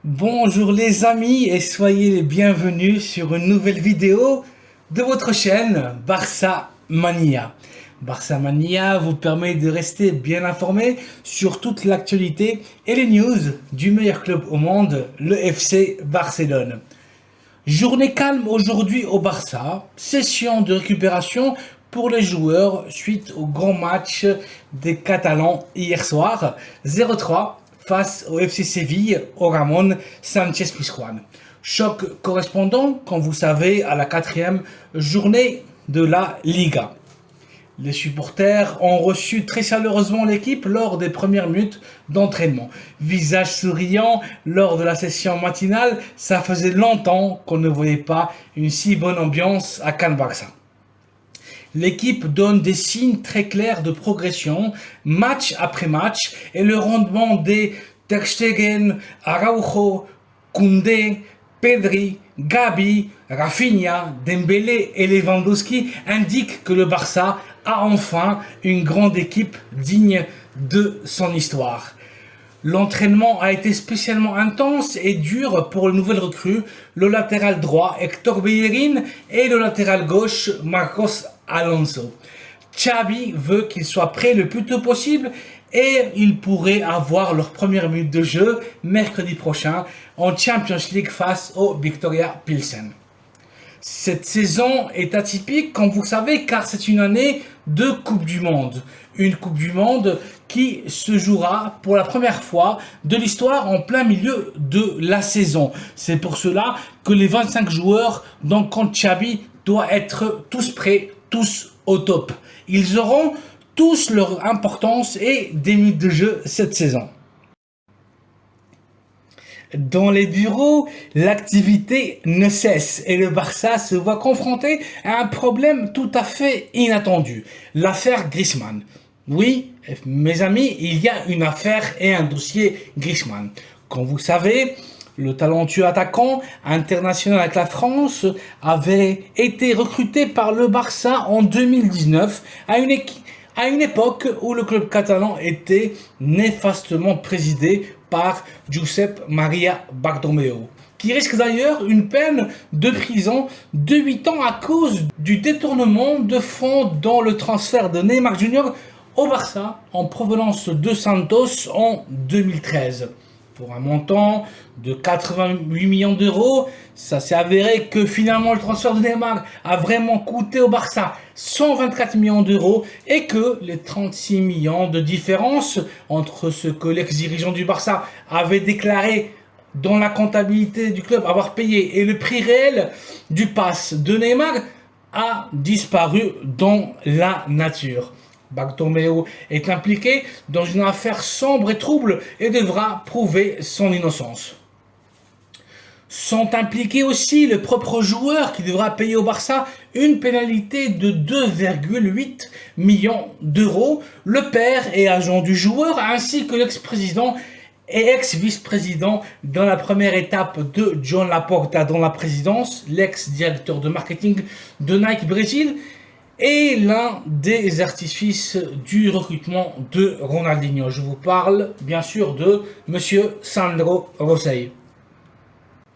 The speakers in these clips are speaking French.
Bonjour les amis et soyez les bienvenus sur une nouvelle vidéo de votre chaîne Barça Mania. Barça Mania vous permet de rester bien informé sur toute l'actualité et les news du meilleur club au monde, le FC Barcelone. Journée calme aujourd'hui au Barça, session de récupération pour les joueurs suite au grand match des Catalans hier soir, 0-3 face au FC Séville, au Ramon Sánchez-Pizjuán. Choc correspondant, comme vous savez, à la 4e journée de la Liga. Les supporters ont reçu très chaleureusement l'équipe lors des premières minutes d'entraînement. Visage souriant lors de la session matinale, ça faisait longtemps qu'on ne voyait pas une si bonne ambiance à Can Barça. L'équipe donne des signes très clairs de progression, match après match, et le rendement des Ter Stegen, Araujo, Koundé, Pedri, Gabi, Rafinha, Dembélé et Lewandowski indique que le Barça a enfin une grande équipe digne de son histoire. L'entraînement a été spécialement intense et dur pour le nouvel recrue, le latéral droit Héctor Bellerín et le latéral gauche Marcos Alonso. Xavi veut qu'ils soient prêts le plus tôt possible et ils pourraient avoir leur première minute de jeu mercredi prochain en Champions League face au Viktoria Pilsen. Cette saison est atypique, comme vous savez, car c'est une année de Coupe du Monde. Une Coupe du Monde qui se jouera pour la première fois de l'histoire en plein milieu de la saison. C'est pour cela que les 25 joueurs dont compte Xavi doivent être tous prêts, tous au top. Ils auront tous leur importance et des minutes de jeu cette saison. Dans les bureaux, l'activité ne cesse et le Barça se voit confronté à un problème tout à fait inattendu, l'affaire Griezmann. Oui, mes amis, il y a une affaire et un dossier Griezmann. Comme vous savez, le talentueux attaquant international avec la France avait été recruté par le Barça en 2019 à une époque où le club catalan était néfastement présidé par Josep Maria Bartomeu, qui risque d'ailleurs une peine de prison de 8 ans à cause du détournement de fonds dans le transfert de Neymar Jr. au Barça en provenance de Santos en 2013. Pour un montant de 88 millions d'euros, ça s'est avéré que finalement le transfert de Neymar a vraiment coûté au Barça 124 millions d'euros et que les 36 millions de différence entre ce que l'ex-dirigeant du Barça avait déclaré dans la comptabilité du club avoir payé et le prix réel du pass de Neymar a disparu dans la nature. Bartomeu est impliqué dans une affaire sombre et trouble et devra prouver son innocence. Sont impliqués aussi le propre joueur qui devra payer au Barça une pénalité de 2,8 millions d'euros, le père et agent du joueur ainsi que l'ex-président et ex-vice-président dans la première étape de Joan Laporta dans la présidence, l'ex-directeur de marketing de Nike Brésil, et l'un des artifices du recrutement de Ronaldinho. Je vous parle bien sûr de Monsieur Sandro Rosell.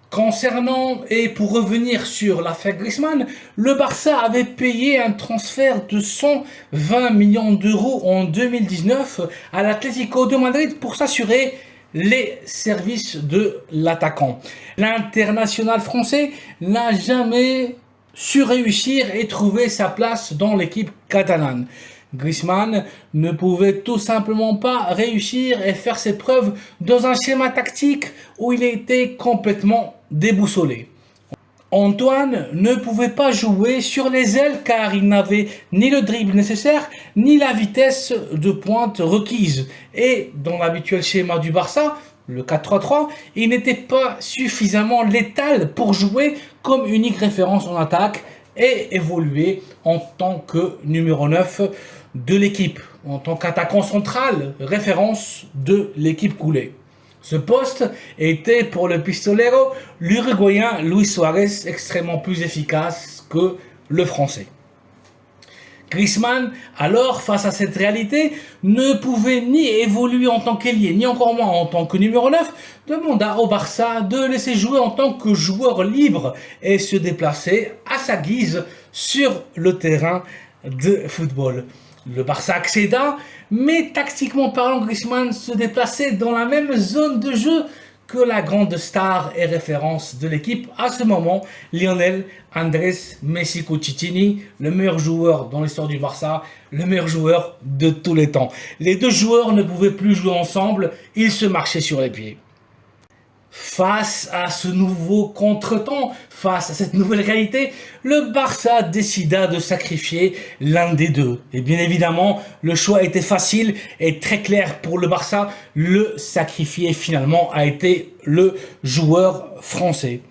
Concernant et pour revenir sur l'affaire Griezmann, le Barça avait payé un transfert de 120 millions d'euros en 2019 à l'Atlético de Madrid pour s'assurer les services de l'attaquant. L'international français n'a jamais su réussir et trouver sa place dans l'équipe catalane. Griezmann ne pouvait tout simplement pas réussir et faire ses preuves dans un schéma tactique où il était complètement déboussolé. Antoine ne pouvait pas jouer sur les ailes car il n'avait ni le dribble nécessaire ni la vitesse de pointe requise. Et dans l'habituel schéma du Barça, le 4-3-3, il n'était pas suffisamment létal pour jouer comme unique référence en attaque et évoluer en tant que numéro 9 de l'équipe, en tant qu'attaquant central, référence de l'équipe coulée. Ce poste était pour le pistolero, l'Uruguayen Luis Suarez, extrêmement plus efficace que le Français. Griezmann, alors, face à cette réalité, ne pouvait ni évoluer en tant qu'ailier, ni encore moins en tant que numéro 9, demanda au Barça de laisser jouer en tant que joueur libre et se déplacer à sa guise sur le terrain de football. Le Barça accéda, mais tactiquement parlant, Griezmann se déplaçait dans la même zone de jeu que la grande star et référence de l'équipe à ce moment, Lionel Andrés Messi Cucitini, le meilleur joueur dans l'histoire du Barça, le meilleur joueur de tous les temps. Les deux joueurs ne pouvaient plus jouer ensemble, ils se marchaient sur les pieds. Face à ce nouveau contretemps, face à cette nouvelle réalité, le Barça décida de sacrifier l'un des deux. Et bien évidemment, le choix était facile et très clair pour le Barça. Le sacrifié finalement a été le joueur français.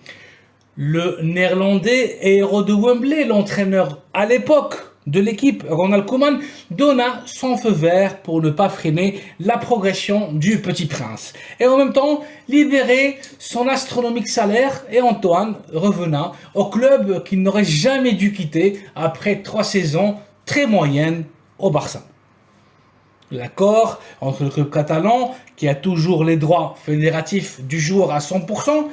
Le néerlandais et héros de Wembley, l'entraîneur à l'époque de l'équipe, Ronald Koeman, donna son feu vert pour ne pas freiner la progression du Petit Prince. Et en même temps, libérer son astronomique salaire et Antoine revenant au club qu'il n'aurait jamais dû quitter après 3 saisons très moyennes au Barça. L'accord entre le club catalan, qui a toujours les droits fédératifs du joueur à 100%,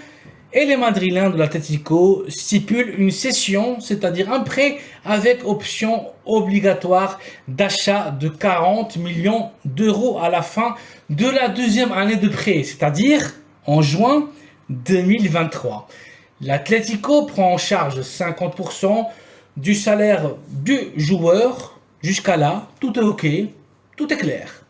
et les Madrilènes de l'Atlético stipulent une cession, c'est-à-dire un prêt avec option obligatoire d'achat de 40 millions d'euros à la fin de la deuxième année de prêt, c'est-à-dire en juin 2023. L'Atlético prend en charge 50% du salaire du joueur. Jusqu'à là, tout est ok, tout est clair.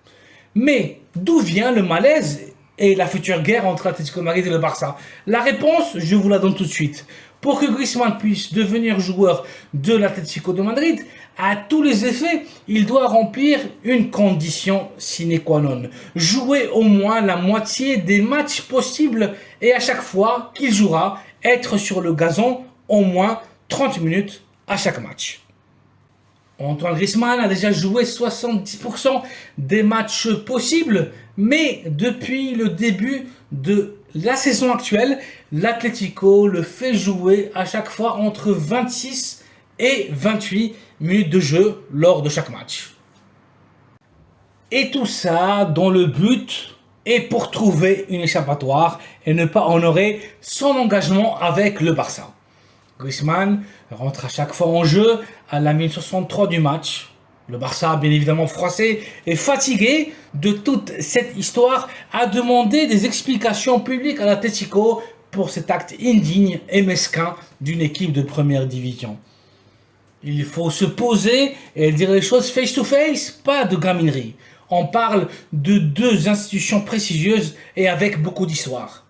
Mais d'où vient le malaise et la future guerre entre l'Atlético de Madrid et le Barça? La réponse, je vous la donne tout de suite. Pour que Griezmann puisse devenir joueur de l'Atlético de Madrid, à tous les effets, il doit remplir une condition sine qua non. Jouer au moins la moitié des matchs possibles et à chaque fois qu'il jouera, être sur le gazon au moins 30 minutes à chaque match. Antoine Griezmann a déjà joué 70% des matchs possibles, mais depuis le début de la saison actuelle, l'Atlético le fait jouer à chaque fois entre 26 et 28 minutes de jeu lors de chaque match. Et tout ça dans le but et pour trouver une échappatoire et ne pas honorer son engagement avec le Barça. Griezmann rentre à chaque fois en jeu à la minute 63 du match. Le Barça, bien évidemment froissé et fatigué de toute cette histoire, a demandé des explications publiques à l'Atlético pour cet acte indigne et mesquin d'une équipe de première division. Il faut se poser et dire les choses face to face, pas de gaminerie. On parle de deux institutions prestigieuses et avec beaucoup d'histoire.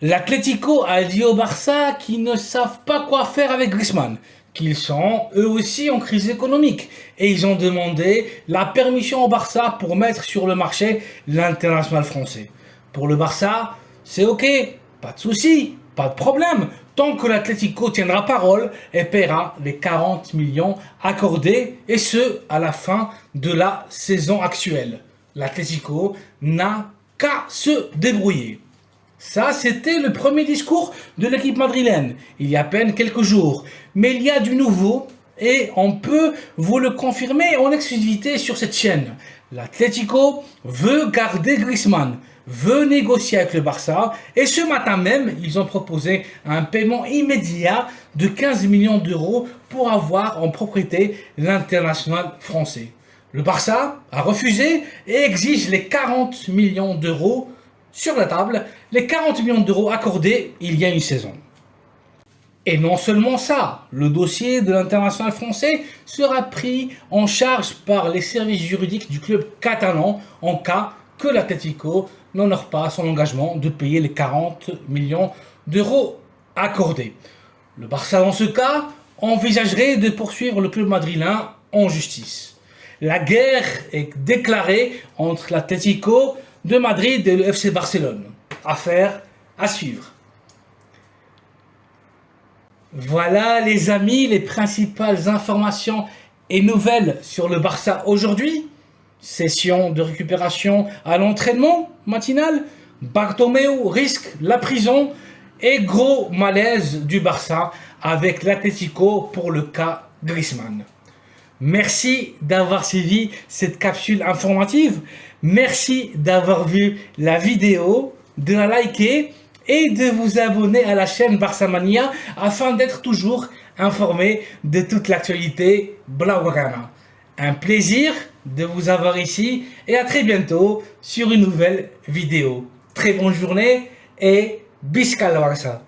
L'Atlético a dit au Barça qu'ils ne savent pas quoi faire avec Griezmann, qu'ils sont eux aussi en crise économique et ils ont demandé la permission au Barça pour mettre sur le marché l'international français. Pour le Barça, c'est ok, pas de souci, pas de problème, tant que l'Atlético tiendra parole et paiera les 40 millions accordés et ce à la fin de la saison actuelle. L'Atlético n'a qu'à se débrouiller. Ça, c'était le premier discours de l'équipe madrilène, il y a à peine quelques jours. Mais il y a du nouveau et on peut vous le confirmer en exclusivité sur cette chaîne. L'Atlético veut garder Griezmann, veut négocier avec le Barça et ce matin même, ils ont proposé un paiement immédiat de 15 millions d'euros pour avoir en propriété l'international français. Le Barça a refusé et exige les 40 millions d'euros sur la table, les 40 millions d'euros accordés il y a une saison. Et non seulement ça, le dossier de l'international français sera pris en charge par les services juridiques du club catalan en cas que l'Atlético n'honore pas son engagement de payer les 40 millions d'euros accordés. Le Barça dans ce cas envisagerait de poursuivre le club madrilène en justice. La guerre est déclarée entre l'Atlético de Madrid et le FC Barcelone. Affaire à suivre. Voilà les amis, les principales informations et nouvelles sur le Barça aujourd'hui. Session de récupération à l'entraînement matinal. Bartomeu risque la prison et gros malaise du Barça avec l'Atlético pour le cas Griezmann. Merci d'avoir suivi cette capsule informative. Merci d'avoir vu la vidéo, de la liker et de vous abonner à la chaîne Barça Mania afin d'être toujours informé de toute l'actualité blaugrana. Un plaisir de vous avoir ici et à très bientôt sur une nouvelle vidéo. Très bonne journée et Bisca el Barça.